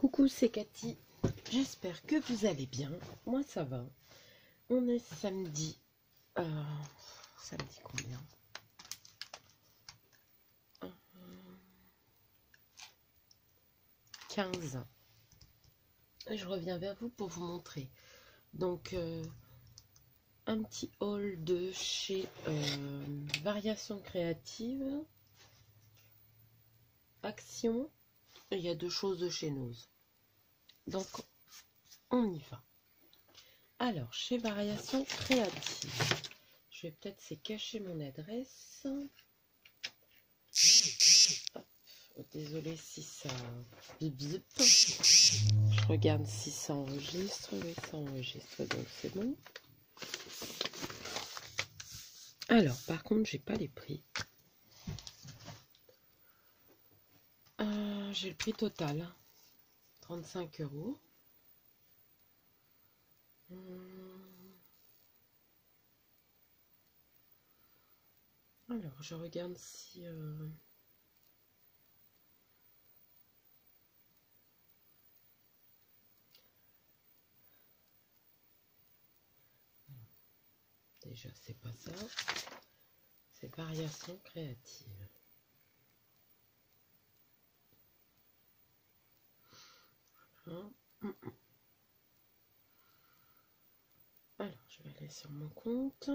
Coucou, c'est Cathy. J'espère que vous allez bien. Moi, ça va. On est samedi. Samedi combien? 15. Et je reviens vers vous pour vous montrer. Donc, un petit haul de chez Variations Créatives. Action. Et il y a 2 choses de chez Nose. Donc, on y va. Alors, chez Variations Créatives, je vais peut-être cacher mon adresse. Hop, désolée si ça bip bip. Je regarde si ça enregistre. Oui, ça enregistre, donc c'est bon. Alors, par contre, j'ai pas les prix. J'ai le prix total. 35 €. Alors, je regarde si... Déjà, c'est pas ça. C'est Variations Créatives. Alors, je vais aller sur mon compte.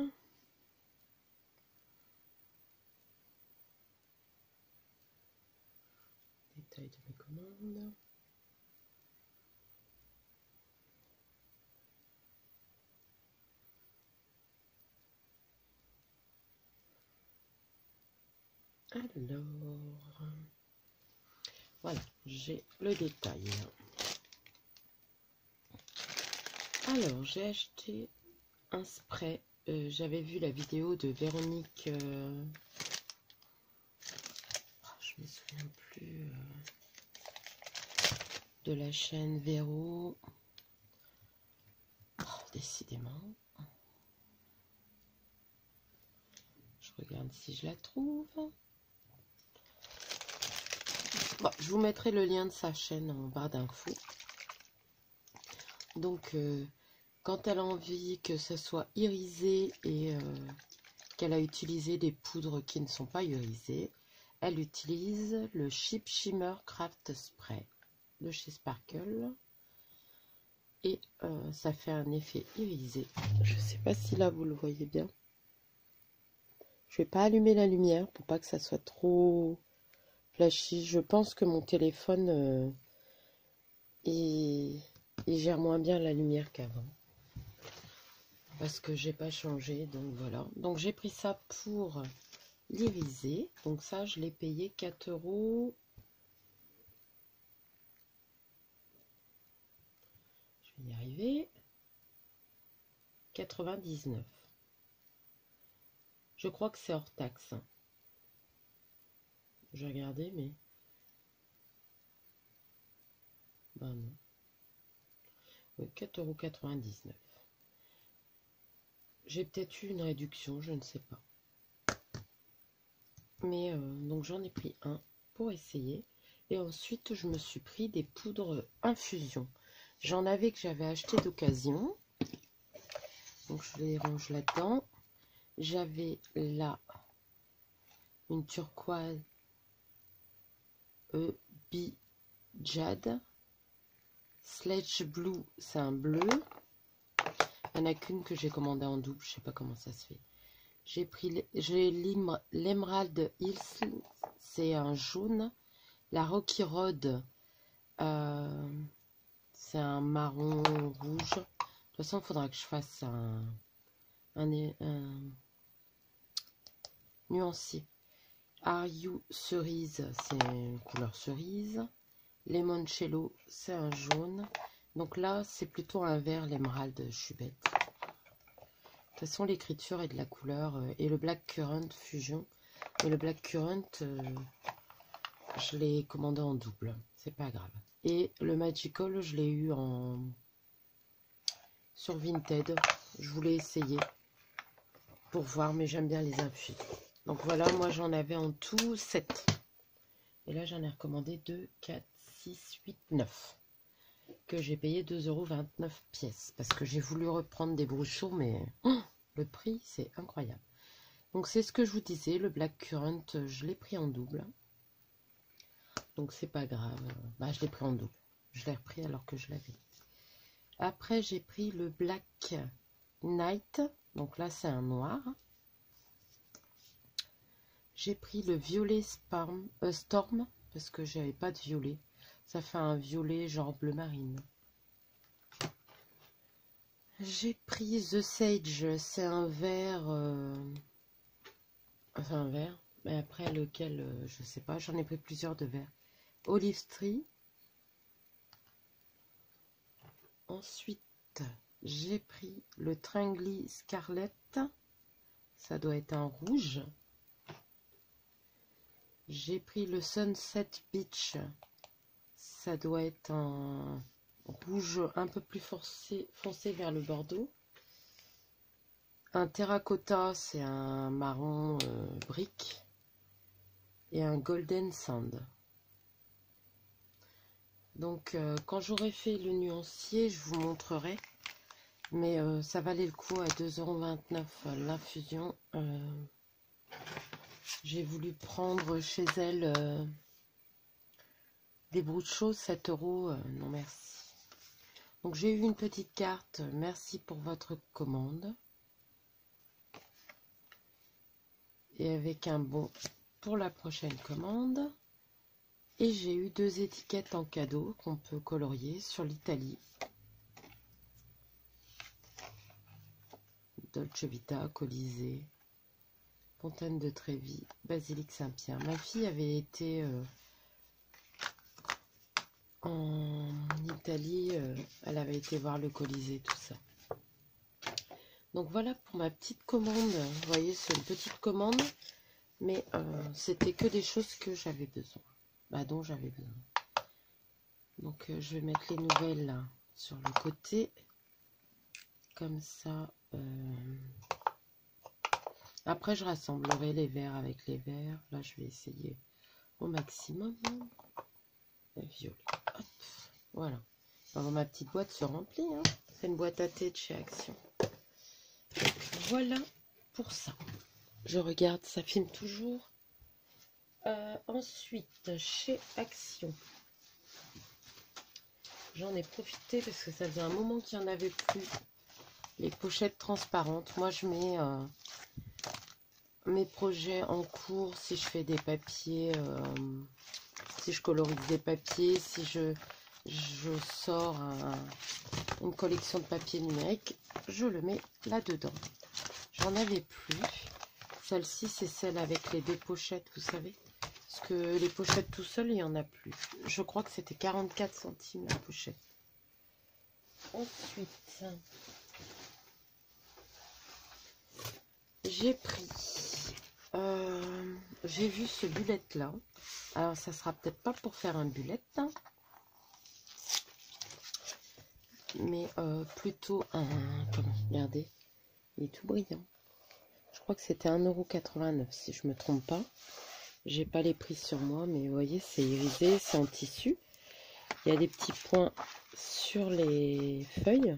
Détail de mes commandes. Alors, voilà, j'ai le détail. Alors, j'ai acheté un spray. J'avais vu la vidéo de Véronique. Je me souviens plus de la chaîne Véro. Décidément. Je regarde si je la trouve. Bon, je vous mettrai le lien de sa chaîne en barre d'infos. Donc, quand elle a envie que ça soit irisé et qu'elle a utilisé des poudres qui ne sont pas irisées, elle utilise le Chip Shimmer Craft Spray de chez Sparkle. Et ça fait un effet irisé. Je ne sais pas si là vous le voyez bien. Je vais pas allumer la lumière pour pas que ça soit trop flashy. Je pense que mon téléphone il gère moins bien la lumière qu'avant. Parce que j'ai pas changé, donc voilà. Donc j'ai pris ça pour l'iriser. Donc ça, je l'ai payé 4 €. Je vais y arriver. 99. Je crois que c'est hors taxe. J'ai regardé, mais... Ben non. Oui, 4,99 €. J'ai peut-être eu une réduction, je ne sais pas. Mais donc j'en ai pris un pour essayer. Et ensuite, je me suis pris des poudres infusion. J'en avais que j'avais acheté d'occasion. Donc je les range là-dedans. J'avais là une turquoise Jade. Sledge Blue, c'est un bleu. Il n'y en a qu'une que j'ai commandée en double, je sais pas comment ça se fait. J'ai l'Emerald Hills, c'est un jaune. La Rocky Road, c'est un marron rouge. De toute façon, il faudra que je fasse un nuancier. Are You Cerise, c'est une couleur cerise. Limoncello, c'est un jaune. Donc là, c'est plutôt un vert, l'émeraude, je suis bête. De toute façon, l'écriture est de la couleur. Et le Black Currant Fusion. Mais le Black Currant, je l'ai commandé en double. C'est pas grave. Et le Magical, je l'ai eu sur Vinted. Je voulais essayer pour voir, mais j'aime bien les infus. Donc voilà, moi j'en avais en tout 7. Et là, j'en ai recommandé 2, 4, 6, 8, 9. que j'ai payé 2,29 € pièce. Parce que j'ai voulu reprendre des brochures, mais oh, le prix, c'est incroyable. Donc c'est ce que je vous disais, le Black Currant, je l'ai pris en double. Donc c'est pas grave. Bah, je l'ai pris en double. Je l'ai repris alors que je l'avais. Après, j'ai pris le Black Night. Donc là, c'est un noir. J'ai pris le violet Storm parce que j'avais pas de violet. Ça fait un violet genre bleu marine. J'ai pris The Sage. C'est un vert. Enfin, un vert. Mais après, lequel, je sais pas. J'en ai pris plusieurs de verts. Olive Tree. Ensuite, j'ai pris le Tringly Scarlet. Ça doit être un rouge. J'ai pris le Sunset Beach. Ça doit être un rouge un peu plus foncé vers le bordeaux. Un terracotta, c'est un marron brique. Et un golden sand. Donc, quand j'aurai fait le nuancier, je vous montrerai. Mais ça valait le coup à 2,29 € l'infusion. J'ai voulu prendre chez elle des brous de choses, 7 €. Non, merci. Donc, j'ai eu une petite carte. Merci pour votre commande. Et avec un bon pour la prochaine commande. Et j'ai eu 2 étiquettes en cadeau qu'on peut colorier sur l'Italie. Dolce Vita, Colisée, Fontaine de Trévi, Basilique Saint-Pierre. Ma fille avait été en Italie, elle avait été voir le Colisée, tout ça. Donc voilà pour ma petite commande. Vous voyez, c'est une petite commande, mais c'était que des choses que j'avais besoin. Dont j'avais besoin. Donc je vais mettre les nouvelles là, sur le côté. Comme ça. Après, je rassemblerai les verts avec les verts. Là, je vais essayer au maximum. Le violet. Hop. Voilà. Alors, ma petite boîte se remplit. Hein. C'est une boîte à thé de chez Action. Voilà pour ça. Je regarde, ça filme toujours. Ensuite, chez Action. J'en ai profité parce que ça faisait un moment qu'il n'y en avait plus. Les pochettes transparentes. Moi, je mets mes projets en cours, si je fais des papiers, si je colorise des papiers, si je sors une collection de papier numérique, je le mets là-dedans. J'en avais plus. Celle-ci, c'est celle avec les 2 pochettes, vous savez. Parce que les pochettes tout seul, il n'y en a plus. Je crois que c'était 44 centimes la pochette. Ensuite, j'ai pris... j'ai vu ce bullet là. Alors ça sera peut-être pas pour faire un bullet, hein, mais plutôt un... Regardez, il est tout brillant. Je crois que c'était 1,89 € si je me trompe pas. J'ai pas les prix sur moi, mais vous voyez, c'est irisé, c'est en tissu. Il y a des petits points sur les feuilles.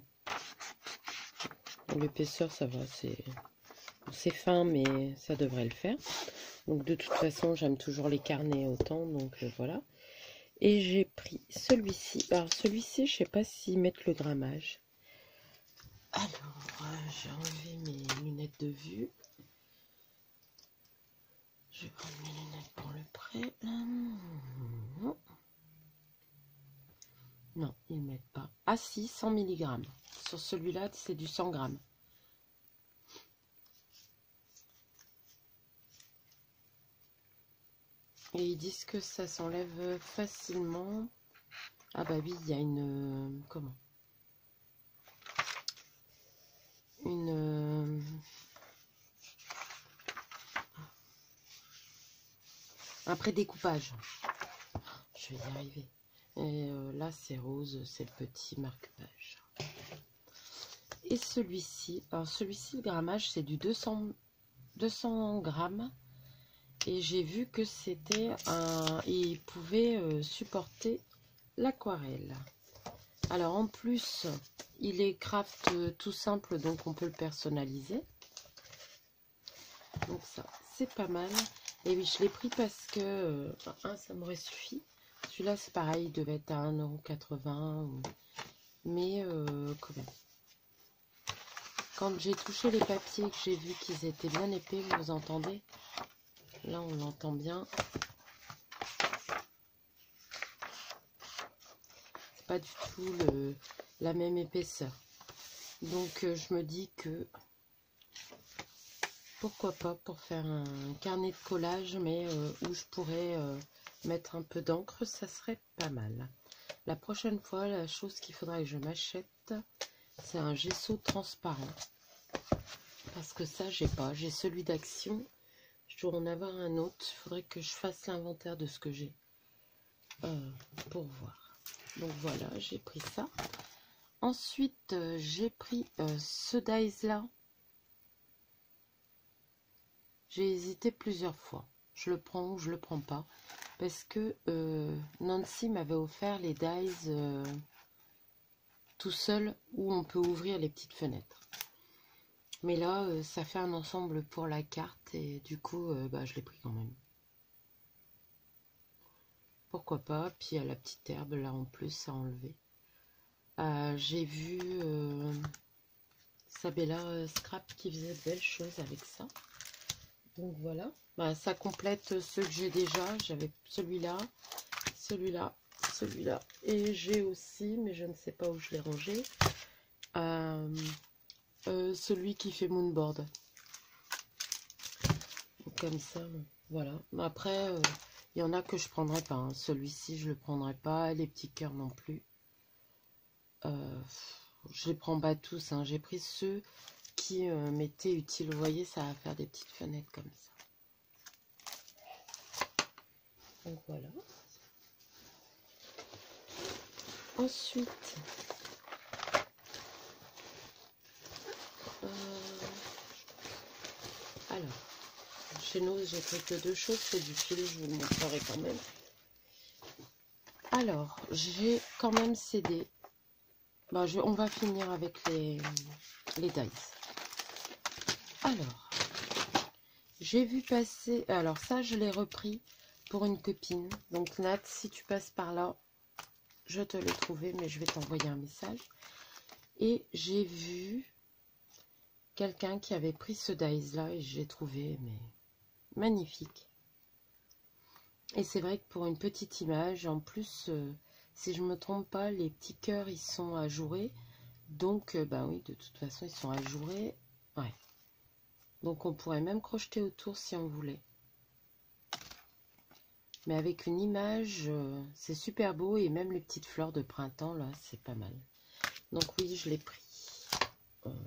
L'épaisseur, ça va, c'est fin, mais ça devrait le faire. Donc de toute façon, j'aime toujours les carnets autant, donc voilà. Et j'ai pris celui-ci. Alors celui-ci, je sais pas s'ils mettent le grammage. Alors, j'ai enlevé mes lunettes de vue. Je vais prendre mes lunettes pour le prêt. Non, ils ne mettent pas. Ah si, 100 mg. Sur celui-là, c'est du 100 g. Et ils disent que ça s'enlève facilement. Ah bah oui, il y a une... comment? Un pré-découpage. Je vais y arriver. Et là, c'est rose, c'est le petit marque-page. Et celui-ci, alors celui-ci, le grammage, c'est du 200 grammes. Et j'ai vu que c'était un... Il pouvait supporter l'aquarelle. Alors en plus, il est craft tout simple, donc on peut le personnaliser. Donc ça, c'est pas mal. Et oui, je l'ai pris parce que ça m'aurait suffi. Celui-là, c'est pareil, il devait être à 1,80 €. Mais quand même. Quand j'ai touché les papiers et que j'ai vu qu'ils étaient bien épais, vous entendez? Là, on l'entend bien. C'est pas du tout la même épaisseur. Donc, je me dis que pourquoi pas pour faire un carnet de collage, mais où je pourrais mettre un peu d'encre, ça serait pas mal. La prochaine fois, la chose qu'il faudra que je m'achète, c'est un gesso transparent. Parce que ça, j'ai pas. J'ai celui d'Action. Je dois en avoir un autre. Il faudrait que je fasse l'inventaire de ce que j'ai pour voir. Donc voilà, j'ai pris ça. Ensuite, j'ai pris ce dies-là. J'ai hésité plusieurs fois. Je le prends ou je le prends pas. Parce que Nancy m'avait offert les dies tout seul où on peut ouvrir les petites fenêtres. Mais là, ça fait un ensemble pour la carte et du coup, je l'ai pris quand même. Pourquoi pas? Puis il y a la petite herbe là en plus à enlever. J'ai vu Sabella Scrap qui faisait de belles choses avec ça. Donc voilà. Ça complète ceux que j'ai déjà. J'avais celui-là, celui-là, celui-là. Et j'ai aussi, mais je ne sais pas où je l'ai rangé, celui qui fait moonboard. Donc, comme ça, voilà. Après, il y en a que je prendrai pas. Hein. Celui-ci, je le prendrai pas. Les petits cœurs non plus. Je les prends pas tous. Hein. J'ai pris ceux qui m'étaient utiles. Vous voyez, ça va faire des petites fenêtres comme ça. Donc voilà. Ensuite, alors, chez nous, j'ai pris que deux choses. C'est du fil, je vous le montrerai quand même. Alors, j'ai quand même cédé. On va finir avec les dies. Alors, j'ai vu passer... Alors ça, je l'ai repris pour une copine. Donc Nat, si tu passes par là, je te l'ai trouvé, mais je vais t'envoyer un message. Et j'ai vu quelqu'un qui avait pris ce dies-là et j'ai trouvé mais magnifique. Et c'est vrai que pour une petite image, en plus, si je me trompe pas, les petits cœurs, ils sont ajourés. Donc, oui, de toute façon, ils sont ajourés. Ouais. Donc, on pourrait même crocheter autour si on voulait. Mais avec une image, c'est super beau. Et même les petites fleurs de printemps, là, c'est pas mal. Donc, oui, je l'ai pris.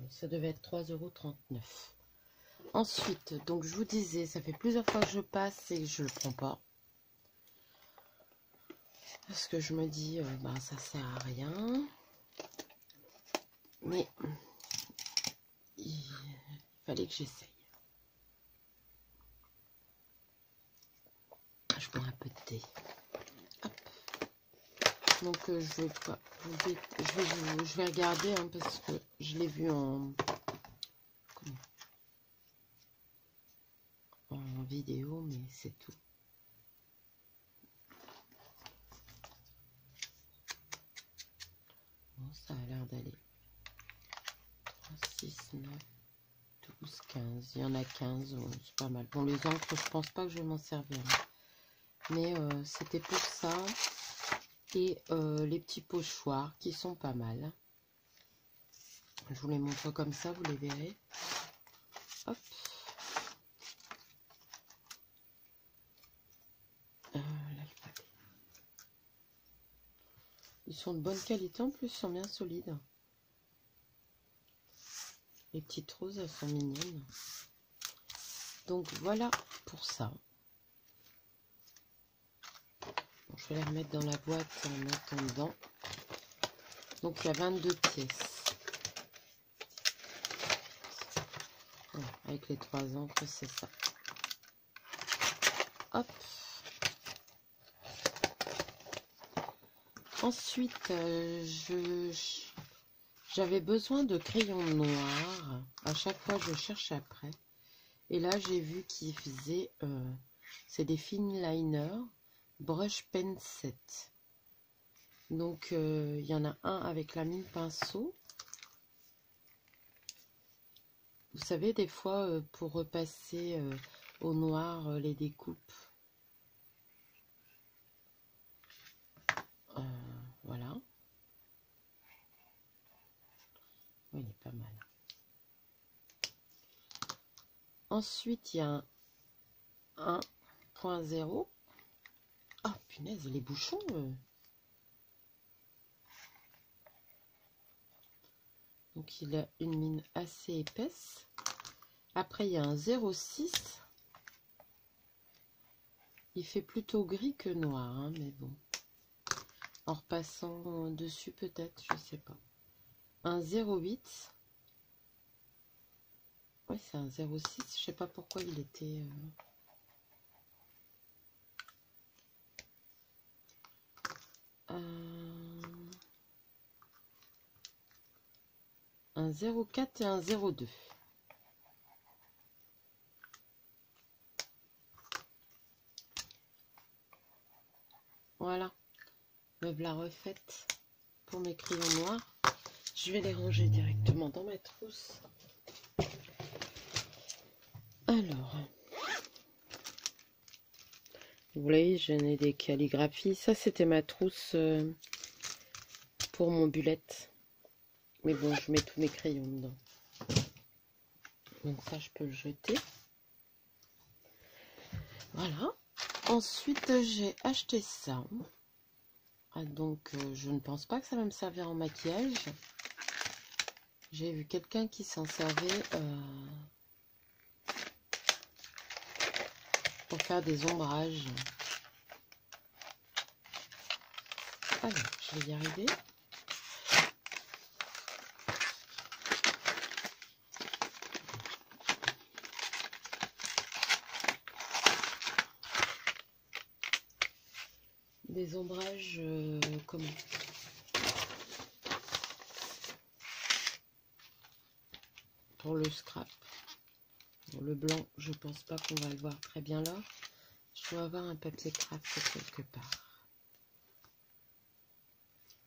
Ça devait être 3,39 €. Ensuite, donc, je vous disais, ça fait plusieurs fois que je passe et je le prends pas. Parce que je me dis, ça sert à rien. Mais il fallait que j'essaye. Je bois un peu de thé. Hop. Donc je vais pas je vais regarder hein, parce que je l'ai vu en vidéo, mais c'est tout. Bon, ça a l'air d'aller. 3, 6, 9, 12, 15. Il y en a 15, c'est pas mal. Bon, les encres, je pense pas que je vais m'en servir. Mais c'était pour ça. Et les petits pochoirs qui sont pas mal. Je vous les montre comme ça, vous les verrez. Hop. L'alphabet. Ils sont de bonne qualité, en plus, ils sont bien solides. Les petites roses, elles sont mignonnes. Donc voilà pour ça. Bon, je vais les remettre dans la boîte en attendant. Donc il y a 22 pièces. Voilà, avec les 3 encres, c'est ça. Hop. Ensuite, j'avais besoin de crayons noirs. À chaque fois, je cherche après. Et là, j'ai vu qu'ils faisaient... c'est des finliners brush pen set. Donc, il y en a un avec la mine pinceau. Vous savez, des fois, pour repasser au noir les découpes. Voilà. Oui, il est pas mal. Ensuite, il y a un 1.0. Oh, punaise, les bouchons. Donc, il a une mine assez épaisse. Après, il y a un 0,6. Il fait plutôt gris que noir, hein, mais bon. En repassant dessus, peut-être, je sais pas. Un 0,8. Oui, c'est un 0,6. Je sais pas pourquoi il était... un 0,4 et un 0,2. Voilà. Me voilà refaite pour mes crayons noirs. Je vais les ranger directement dans ma trousse. Alors, vous voyez, j'en ai des calligraphies. Ça, c'était ma trousse pour mon bullet. Mais bon, je mets tous mes crayons dedans. Donc ça, je peux le jeter. Voilà. Ensuite, j'ai acheté ça. Ah, donc, je ne pense pas que ça va me servir en maquillage. J'ai vu quelqu'un qui s'en servait pour faire des ombrages. Alors, je vais y arriver. Des ombrages, comment? Pour le scrap. Pour le blanc, je pense pas qu'on va le voir très bien là. Je dois avoir un papier craft quelque part.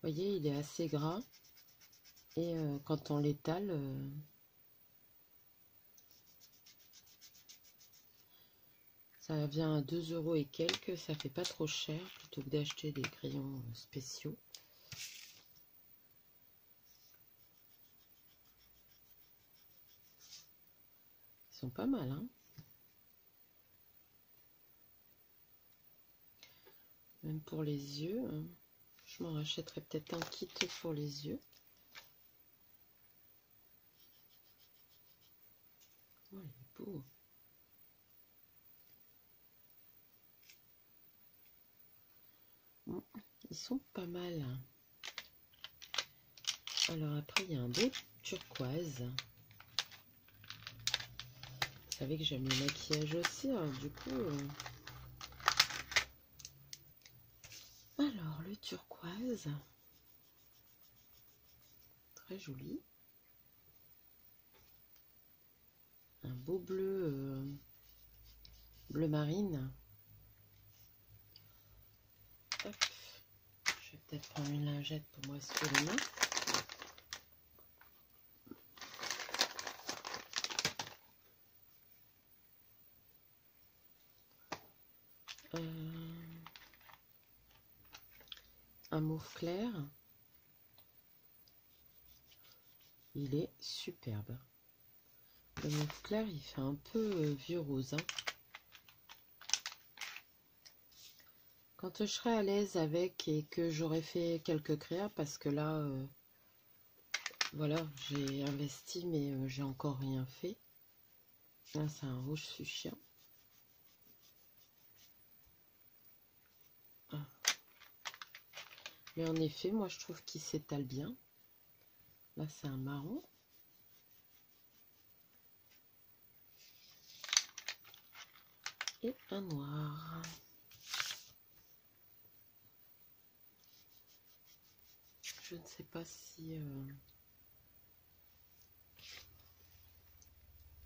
Vous voyez, il est assez gras. Et quand on l'étale, ça vient à 2 € et quelques. Ça fait pas trop cher plutôt que d'acheter des crayons spéciaux. Ils sont pas mal, hein. Même pour les yeux. Hein. Je m'en rachèterai peut-être un kit pour les yeux. Oh, il est beau. Bon, ils sont pas mal. Alors après, il y a un beau turquoise. Vous savez que j'aime le maquillage aussi, alors du coup... Alors, le turquoise. Très joli. Un beau bleu, bleu marine. Hop. Je vais peut-être prendre une lingette pour m'essuyer les mains. Un mauve clair. Il est superbe. Le mauve clair, il fait un peu vieux rose. Hein. Quand je serai à l'aise avec et que j'aurai fait quelques créas, parce que là, voilà, j'ai investi, mais j'ai encore rien fait. Là, c'est un rouge fuchsia. Ah. Mais en effet, moi, je trouve qu'il s'étale bien. Là, c'est un marron. Et un noir. Je ne sais pas si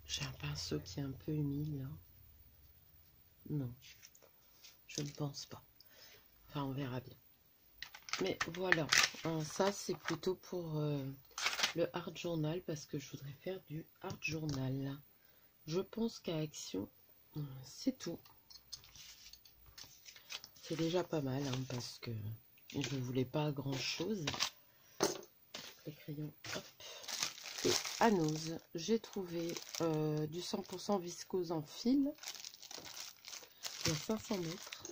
j'ai un pinceau qui est un peu humide là. Non, je ne pense pas. Enfin, on verra bien. Mais voilà, hein, ça c'est plutôt pour le art journal parce que je voudrais faire du art journal. Je pense qu'à Action, c'est tout. C'est déjà pas mal hein, parce que je ne voulais pas grand chose. Les crayons, hop. Et à Nose, j'ai trouvé du 100% viscose en fil. Il y a 500 mètres.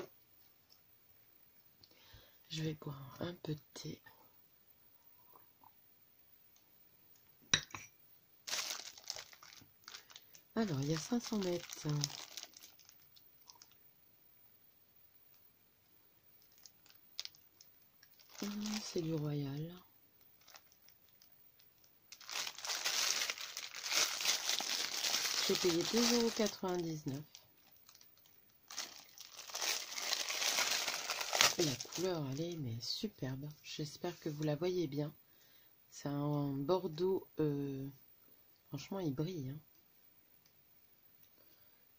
Je vais boire un peu de thé. Alors, il y a 500 mètres. C'est du Royal. J'ai payé 2,99 €. La couleur, elle est mais superbe. J'espère que vous la voyez bien. C'est un bordeaux. Franchement, il brille. Hein.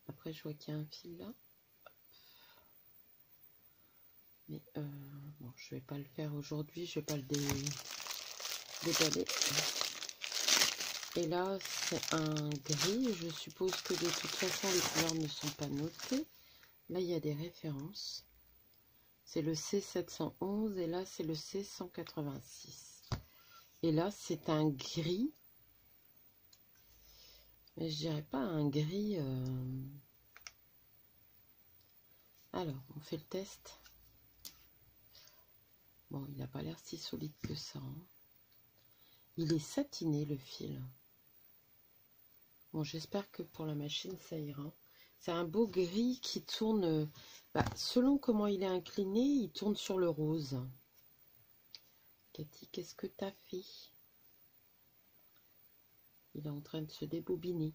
Après, je vois qu'il y a un fil là. Mais bon, je vais pas le faire aujourd'hui. Je vais pas le déballer. Et là, c'est un gris. Je suppose que de toute façon, les couleurs ne sont pas notées. Là, il y a des références. C'est le C711 et là, c'est le C186. Et là, c'est un gris. Mais je dirais pas un gris... Alors, on fait le test. Bon, il n'a pas l'air si solide que ça. Hein. Il est satiné, le fil. Bon, j'espère que pour la machine, ça ira. C'est un beau gris qui tourne... selon comment il est incliné, il tourne sur le rose. Cathy, qu'est-ce que tu as fait? Il est en train de se débobiner.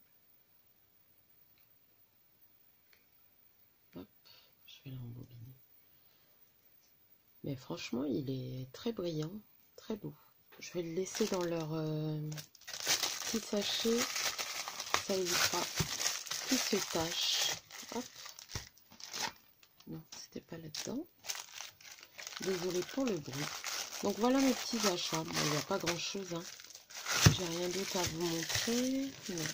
Hop, je vais le rembobiner. Mais franchement, il est très brillant, très beau. Je vais le laisser dans leur petit sachet. Ça évitera qu'il se tâche. Hop. Non, c'était pas là-dedans. Désolée pour le bruit. Donc voilà mes petits achats. Bon, il n'y a pas grand-chose. Hein. J'ai rien d'autre à vous montrer. Non.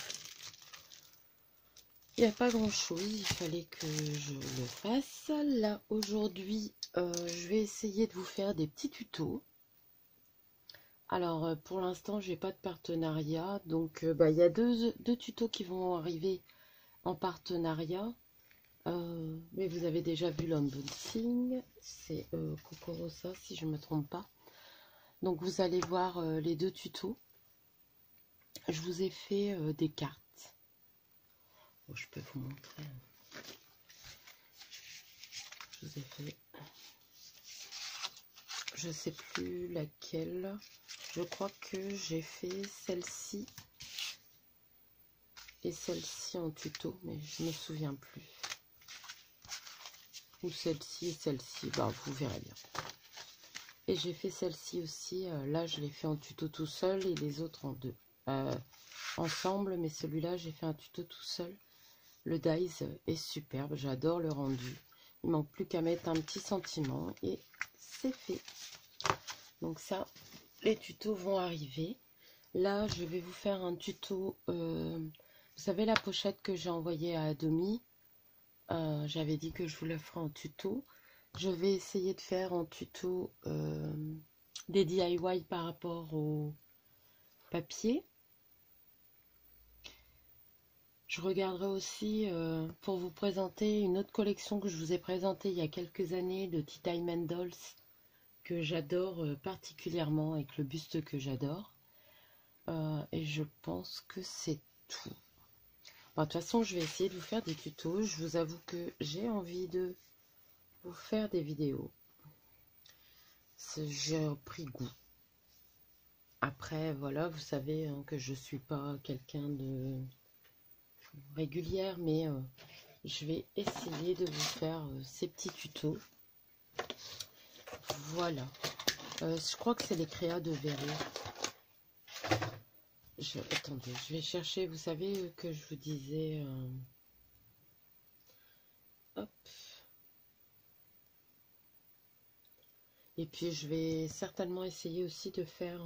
Il n'y a pas grand-chose. Il fallait que je le fasse. Là, aujourd'hui, je vais essayer de vous faire des petits tutos. Alors, pour l'instant, j'ai pas de partenariat. Donc, il y a deux tutos qui vont arriver en partenariat. Mais vous avez déjà vu l'unboxing. C'est Cocorosa, si je ne me trompe pas. Donc, vous allez voir les deux tutos. Je vous ai fait des cartes. Bon, je peux vous montrer. Je vous ai fait... Je ne sais plus laquelle. Je crois que j'ai fait celle-ci et celle-ci en tuto, mais je ne me souviens plus. Ou celle-ci et celle-ci, vous verrez bien. Et j'ai fait celle-ci aussi, là je l'ai fait en tuto tout seul et les autres en deux. Ensemble, mais celui-là j'ai fait un tuto tout seul. Le dies est superbe, j'adore le rendu. Il manque plus qu'à mettre un petit sentiment et c'est fait. Donc ça, les tutos vont arriver. Là, je vais vous faire un tuto. Vous savez la pochette que j'ai envoyée à Adomi. J'avais dit que je vous la ferai en tuto. Je vais essayer de faire en tuto des DIY par rapport au papier. Je regarderai aussi pour vous présenter une autre collection que je vous ai présentée il y a quelques années de Tea Time Dolls que j'adore particulièrement avec le buste que j'adore. Et je pense que c'est tout. De toute façon, je vais essayer de vous faire des tutos. Je vous avoue que j'ai envie de vous faire des vidéos. J'ai pris goût. Après, voilà, vous savez hein, que je suis pas quelqu'un de régulière, mais je vais essayer de vous faire ces petits tutos. Voilà. Je crois que c'est les créas de verrou. Attendez, je vais chercher. Vous savez que je vous disais... hop. Et puis je vais certainement essayer aussi de faire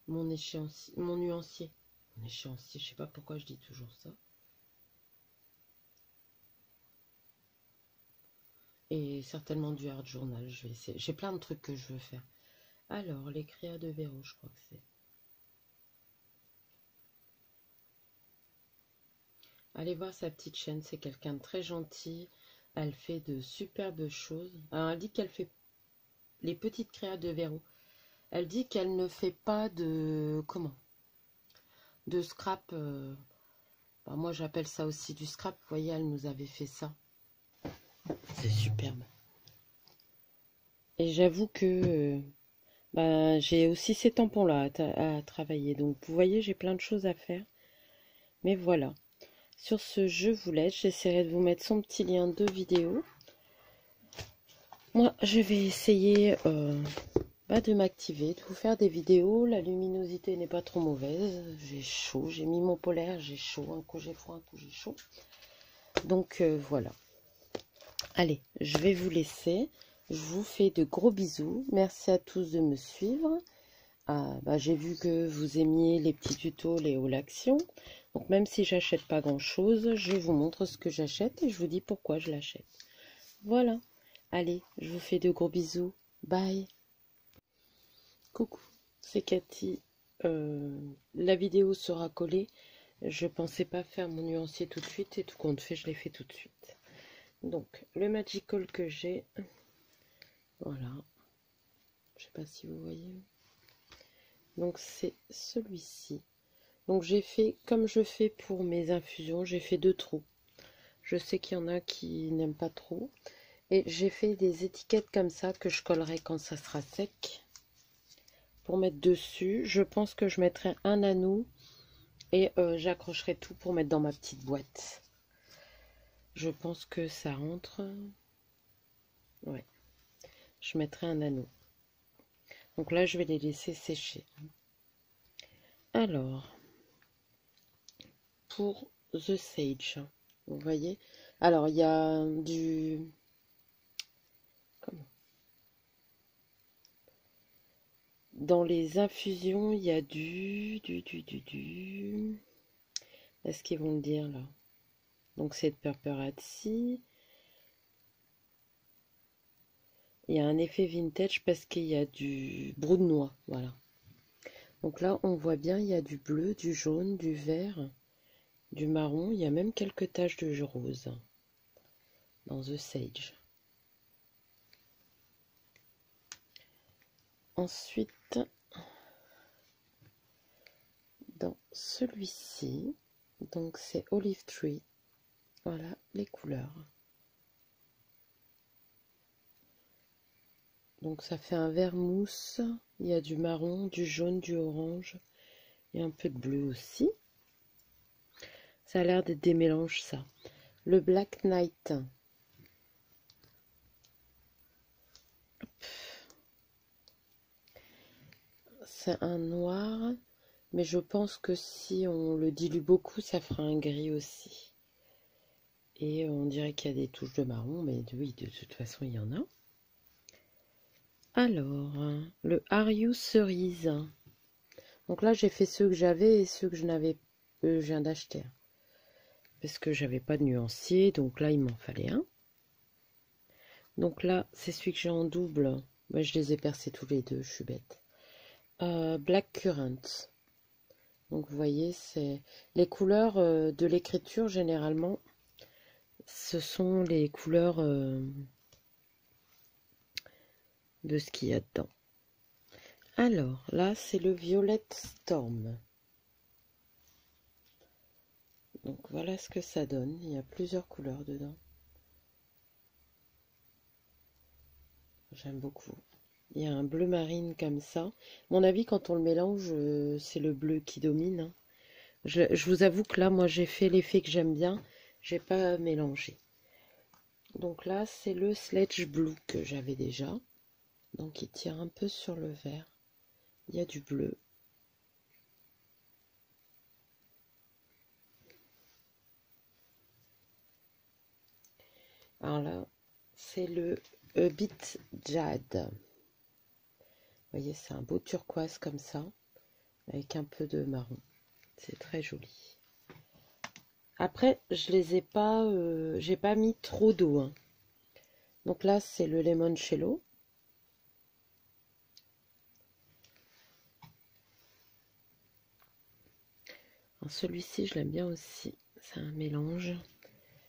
mon échéancier, mon nuancier. Mon échéancier, je sais pas pourquoi je dis toujours ça. Et certainement du art journal, je vais essayer. J'ai plein de trucs que je veux faire. Alors, les créas de verrou, je crois que c'est. Allez voir sa petite chaîne, c'est quelqu'un de très gentil. Elle fait de superbes choses. Alors, elle dit qu'elle fait les petites créas de verrou. Elle dit qu'elle ne fait pas de... Comment? De scrap. Bah, moi, j'appelle ça aussi du scrap. Vous voyez, elle nous avait fait ça. C'est superbe. Et j'avoue que bah, j'ai aussi ces tampons-là à travailler. Donc, vous voyez, j'ai plein de choses à faire. Mais voilà. Sur ce, je vous laisse. J'essaierai de vous mettre son petit lien de vidéo. Moi, je vais essayer de m'activer, de vous faire des vidéos. La luminosité n'est pas trop mauvaise. J'ai chaud. J'ai mis mon polaire. J'ai chaud. Un coup, j'ai froid. Un coup, j'ai chaud. Donc, voilà. Allez, je vais vous laisser. Je vous fais de gros bisous. Merci à tous de me suivre. J'ai vu que vous aimiez les petits tutos, les hauls actions. Donc même si j'achète pas grand chose, je vous montre ce que j'achète et je vous dis pourquoi je l'achète. Voilà. Allez, je vous fais de gros bisous. Bye. Coucou, c'est Cathy. La vidéo sera collée. Je pensais pas faire mon nuancier tout de suite et tout compte fait, je l'ai fait tout de suite. Donc le Magical que j'ai, voilà. Je sais pas si vous voyez. Donc c'est celui-ci. Donc j'ai fait comme je fais pour mes infusions, j'ai fait 2 trous. Je sais qu'il y en a qui n'aiment pas trop. Et j'ai fait des étiquettes comme ça que je collerai quand ça sera sec. Pour mettre dessus, je pense que je mettrai un anneau et j'accrocherai tout pour mettre dans ma petite boîte. Je pense que ça rentre. Ouais. Je mettrai un anneau. Donc là, je vais les laisser sécher. Alors, pour The Sage, vous voyez. Alors, il y a du... Comment? Dans les infusions, il y a du... Est-ce qu'ils vont le dire là? Donc, c'est de Purpurazzi. Il y a un effet vintage parce qu'il y a du brou de noix, voilà. Donc là, on voit bien, il y a du bleu, du jaune, du vert, du marron. Il y a même quelques taches de rose dans The Sage. Ensuite, dans celui-ci, donc c'est Olive Tree. Voilà les couleurs. Donc ça fait un vert mousse. Il y a du marron, du jaune, du orange et un peu de bleu aussi. Ça a l'air d'être des mélanges, ça. Le Black Knight. C'est un noir, mais je pense que si on le dilue beaucoup, ça fera un gris aussi. Et on dirait qu'il y a des touches de marron, mais oui, de toute façon, il y en a. Alors, le Ariou cerise. Donc là, j'ai fait ceux que j'avais et ceux que je n'avais, je viens d'acheter. Parce que j'avais pas de nuancier, donc là, il m'en fallait un. Donc là, c'est celui que j'ai en double. Moi, je les ai percés tous les deux, je suis bête. Black Currant. Donc vous voyez, c'est les couleurs de l'écriture, généralement, ce sont les couleurs de ce qu'il y a dedans. Alors, là, c'est le Violet Storm. Donc voilà ce que ça donne. Il y a plusieurs couleurs dedans. J'aime beaucoup. Il y a un bleu marine comme ça. À mon avis, quand on le mélange, c'est le bleu qui domine. Hein. Je vous avoue que là, moi, j'ai fait l'effet que j'aime bien. J'ai pas mélangé. Donc là, c'est le Sledge Blue que j'avais déjà. Donc il tire un peu sur le vert. Il y a du bleu. Alors là, c'est le Bit Jade. Vous voyez, c'est un beau turquoise comme ça, avec un peu de marron. C'est très joli. Après, je les ai pas, j'ai pas mis trop d'eau. Hein. Donc là, c'est le limoncello. Celui-ci, je l'aime bien aussi. C'est un mélange.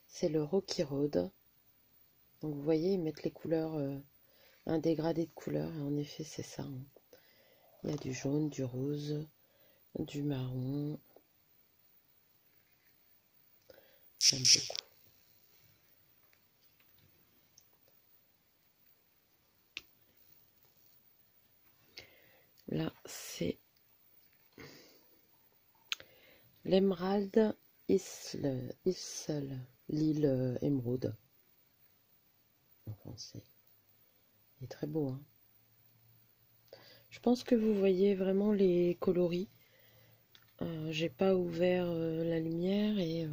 C'est le Rocky Road. Donc vous voyez, ils mettent les couleurs, un dégradé de couleurs. Et en effet, c'est ça. Hein. Il y a du jaune, du rose, du marron. J'aime beaucoup. Là, c'est l'émeraude Isle, l'île émeraude. En français. Il est très beau. Hein. Je pense que vous voyez vraiment les coloris. J'ai pas ouvert la lumière et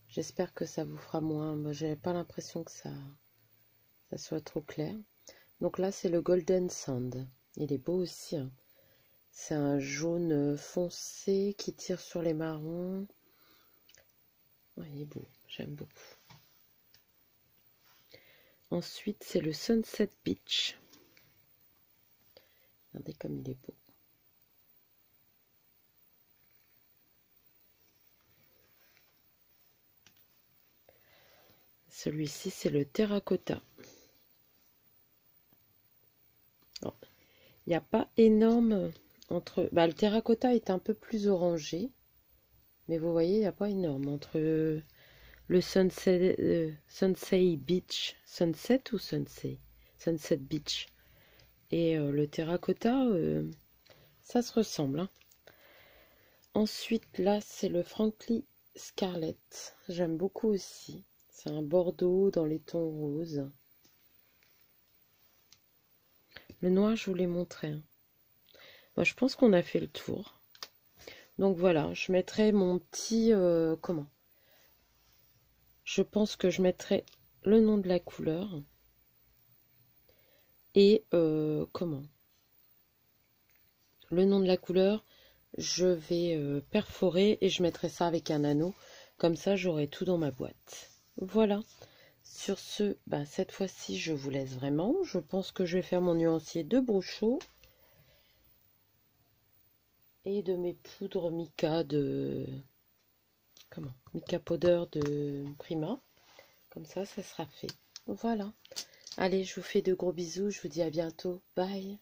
j'espère que ça vous fera moins. Moi, j'ai pas l'impression que ça soit trop clair. Donc là, c'est le Golden Sand. Il est beau aussi. Hein. C'est un jaune foncé qui tire sur les marrons. Ouais, il est beau. J'aime beaucoup. Ensuite, c'est le Sunset Beach. Regardez comme il est beau. Celui-ci, c'est le Terracotta. Il n'y a pas énorme entre... Bah, le Terracotta est un peu plus orangé. Mais vous voyez, il n'y a pas énorme entre le Sunset Beach. Sunset ou Sunset? Sunset Beach. Et le Terracotta, ça se ressemble. Hein. Ensuite, là, c'est le Franklin Scarlett. J'aime beaucoup aussi. C'est un bordeaux dans les tons roses. Le noir, je vous l'ai montré. Hein. Moi, je pense qu'on a fait le tour. Donc voilà, je mettrai mon petit... comment? Je pense que je mettrai le nom de la couleur. Et comment? Le nom de la couleur, je vais perforer et je mettrai ça avec un anneau. Comme ça, j'aurai tout dans ma boîte. Voilà. Sur ce, ben, cette fois-ci, je vous laisse vraiment. Je pense que je vais faire mon nuancier de Bruchot et de mes poudres mica de... Comment? Mica powder de Prima. Comme ça sera fait. Voilà. Allez, je vous fais de gros bisous. Je vous dis à bientôt. Bye.